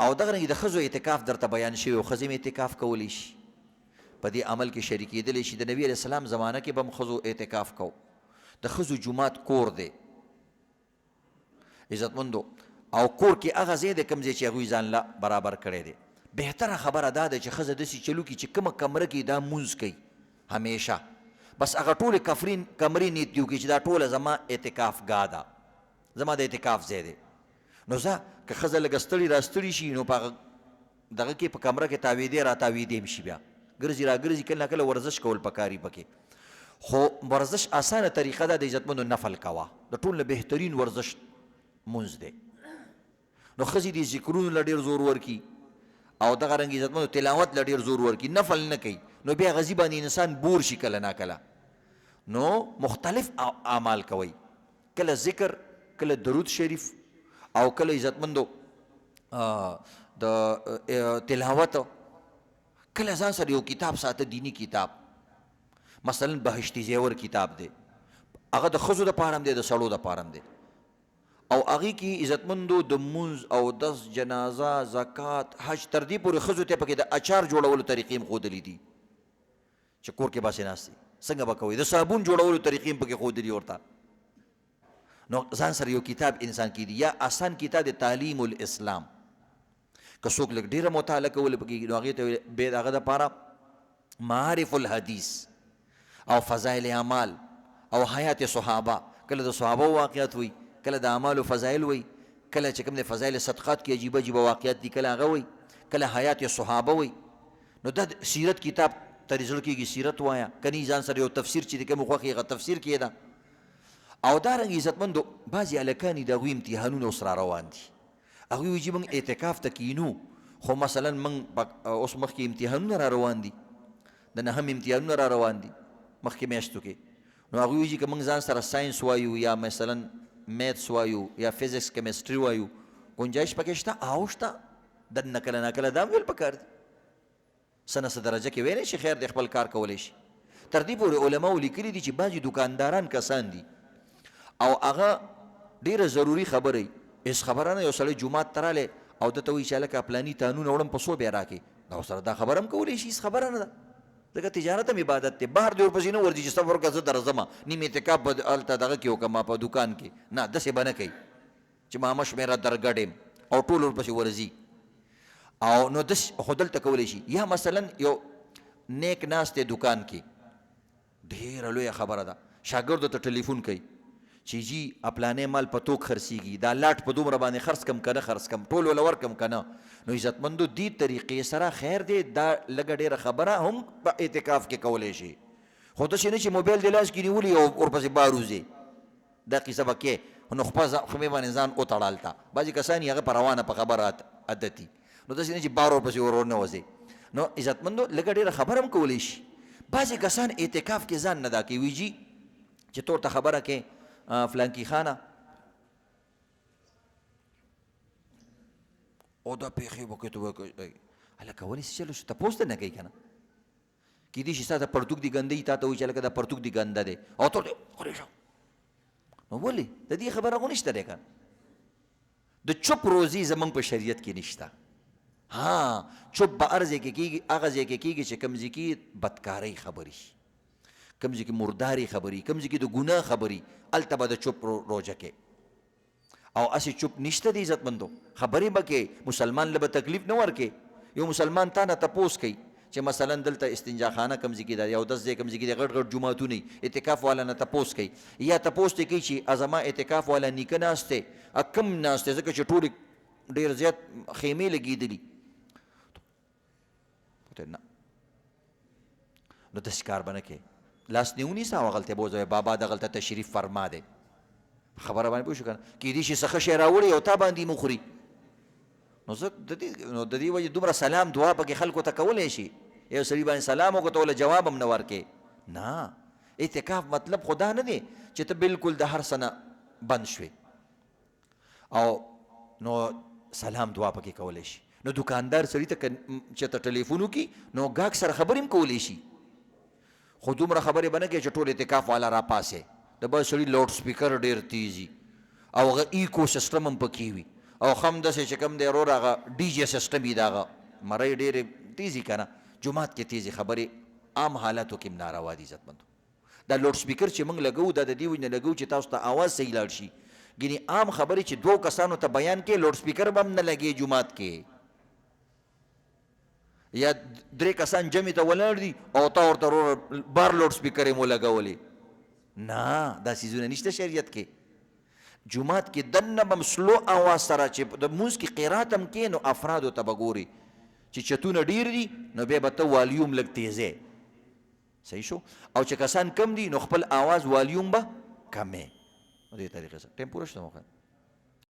او دغه رنګه د ښځو اعتکاف درته بیان شوی او ښځې هم اعتکاف کولی شي په دې عمل کې شریکېدلی شي. د نبي علیه السلام زمانه کې به هم ښځو اعتکاف کو. د ښځو جومات کور دی عزتمندو، او کور کې هغه ځای دی کوم ځای چې هغوی ځان له برابر کړی دی. بهتره خبره دا ده چې ښځه داسې چلو کړي چې کومه کمره کې دا مونځ کوي همیشه، بس هغه ټولې کمرې نیت دي وکړي چې دا ټوله زما اعتکاف ګاه ده، زما د اعتکاف ځای دی. نو زه که ښځه لږه ستړي راستړي شي نو په دغه کې په کمره کې تاویدې را تاویدې هم شي، بیا ګرځي را ګرځي، کله کله ورزش کول پکاري پکې. خو ورزش اسانه طریقه ده د عزتمندو نفل کوه، د ټول نه بهترین ورزش مونځ دی. نو ښځې دې ذکرونو له ډېر زور ورکي او دغه رنګ عزتمندو تلاوت له ډېر زور ورکي، نفل نه کوي نو بیا غزي باندې انسان بور شي کله نا کله. نو مختلف اعمال کوي، کله ذکر، کله درود شریف، او کله عزتمندو د تلاوت، کله ځان سره یو کتاب ساته دینی کتاب، مثلا بهشتی زیور کتاب دی، هغه د ښځو دپاره هم دی د سړو دپاره هم دی، او هغې کې عزتمندو د مونځ او دس جنازه زکات حج تر دې پورې ښځو ته پکې د اچار جوړولو طریقې هم ښودلي دي چې کور کې باسې ناست دي څنګه به کوئ، د صابون جوړولو طریقې هم پکې ښودلي ورته. نو ځان سره یو کتاب انسان کې دي، یا آسان کتاب د تعلیم الاسلام، که څوک لږ ډېره مطالعه کوله پکې نو هغې ته بیا د هغه دپاره معارف الحدیث او فضایل اعمال او حیات صحابه، کله د صحابه واقعات وي، کله د اعمالو فضایل وي، کله چې کوم د فضایل صدقات کې عجیبه عجیبه واقعات دي کله هغه وي، کله حیات صحابه وي. نو دا سیرت کتاب ترې زړه کېږي سیرت وایه، کني ځان سره یو تفسیر چې د کوم خوښ هغه تفسیر کېده. او دارنګه عزتمندو بعضې هلکان دي د هغوی امتحانونه اوس را روان دي، هغوی وایي چې موږ اعتکاف ته کینو خو مثلا موږ اوس مخکې امتحانونه را روان دي، د نهم امتحانونه را روان دي مخکې میاشتو کې، نو هغوی وایي چې موږ ځان سره ساینس وایو یا مثلا میتھس وایو یا فزیکس کیمسټري وایو، گنجایش پکې شته؟ او شته، دننه کله ناکله دا هم ویل پکار دي، څه نه څه درجه کې ویلی شي خیر دی خپل کار کولی شي. تر دې پورې علماو لیکلي دي چې بعضې دکانداران کسان دي او هغه ډېره ضروري خبره هېڅ خبره نه، یو سړی جومات ته رالی او ده ته وایي چې هلکه پلاني تانونه وړم په څو بیا راکړې، دا ورسره دا خبره هم کولی شي، هېڅ خبره نه ده، ځکه تجارت هم عبادت دی. بهر دې ورپسې نه ورځي چې سفر وکړه زه درځمه نیم اعتکاف به هلته دغه کې وکړم په دوکان کې، نه داسې به نه کوي چې مامه شمېره درګډ یم او ټول ورپسې ورځي. او نو دس خو دلته کولی شي، یا مثلا یو نیک ناست دی دوکان کې، ډېره لویه خبره ده، شاګردو ته ټلیفون کوي چې جی پلانې مال په توک خرڅېږي، دا لاټ په دومره باندې خرڅ کم که نه خرڅ کم، ټول وله ورکم که نه. نو عزتمندو دې طریقې سره خیر دی، دا لږه ډېره خبره هم په اعتکاف کې کولی شي، خو داسې نه چې موبایل دې لاس کې نیولي او ورپسې باروځې، دا قصه به کې نو خپې باندې ځان وتړه هلته. بعضې کسان یې هغه په روانه په خبره عادتي، نو داسې نه چې بار ورپسې ورننوځې. نو عزتمندو لږه ډېره خبره هم کولی شي. بعضې کسان اعتکاف کې ځان نه دا کوي، وایي جي چې تور ته خبره کې فلانکی خانه او دا پیښې به کوي ته به هلکه ولې څه چلو شو تپوس ته نه کوي که نه، کیدای شي ستا ته پرتوګ دي ګنده وي، تا ته وایي چې هلکه دا پرتوګ دي ګنده دی او ته خورې شه، نو ولې د دې خبره خو نشته دی که د چپ روزي زمونږ په شریعت کې نشته. ها چپ به هر ځای کې کېږي، هغه ځای کې کېږي چې کوم ځای کې بدکارۍ خبرې، کوم ځای کې مرداري خبرې، کوم ځای کې د ګناه خبرې، هلته به د چپ روجه کې. او هسې چپ نشته دی عزتمندو، خبرې به کې، مسلمان له به تکلیف نه ورکې. یو مسلمان تا نه تپوس کوي چې مثلا دلته استنجا خانه کوم ځای کې ده، یو 10 ځای کوم ځای کې د غټ غټ جوماتونه اعتکاف والا نه تپوس کوي، یا تپوس ته کوي چې زما اعتکاف والا نیکه ناست دی کم ناست دی، ځکه چې ټولې ډېر زیات خیمې لګېدلي، نه نو داسې کار به نه کوې، لاس دې ونیسه او هغلته بوځوې بابا دغلته تشریف فرما دی، خبره باندې پوه شو که نه، کیدای شي څه ښه شی راوړي او تا باندې مخوري. نو زه د دې وجې دومره سلام دعا پکې خلکو ته کولی شي، یو سړي باندې سلام وکړه ته ول جواب هم نه ورکې، نه اعتکاف مطلب خدا نه دی چې ته بالکل د هر څه نه بند شوې او نو سلام دعا پکې کولی شي. نو دکاندار سړي ته چې ته ټلیفون وکړي نو ګاهک سره خبرې هم کولی شي، خو دومره خبرې به نه کوي چې ټول اعتکاف والا را پاسې، د بل سړي لاؤډ سپیکر ډېر تیز وي او هغه ایکو سسټم هم پکې وي، او خم داسې چې کوم دی ورور هغه ډي جے سسټم وي د هغه مرۍ ډېرې تیزي که نه جومات کې تیزې خبرې عام حالاتو کې هم ناروا دي عزتمندو. دا لوډ سپیکر چې موږ لګوو دا د دې وجې نه لګوو چې تاسو ته آواز صحیح لاړ شي. ګینې عام خبرې چې دوو کسانو ته بیان کې لوډ سپیکر به هم نه لګې جومات کې، یا درې کسان جمع ته ولاړ دي او تا ورته وروره بار لوډ سپیکر یې مو لګولې. نه دا څیزونه نشته شریعت کې. جومات کې دنه به هم سلو آواز سره چې د مونځ کې قرات هم کې نو افرادو ته به ګوري چې چتونه ډیر دي نو بیا به ته والیوم لږ تیزی. صحیح شو؟ او چې کسان کم دي نو خپل آواز والیوم به کمې. دې طریقې سره ټیم پوره شته موخه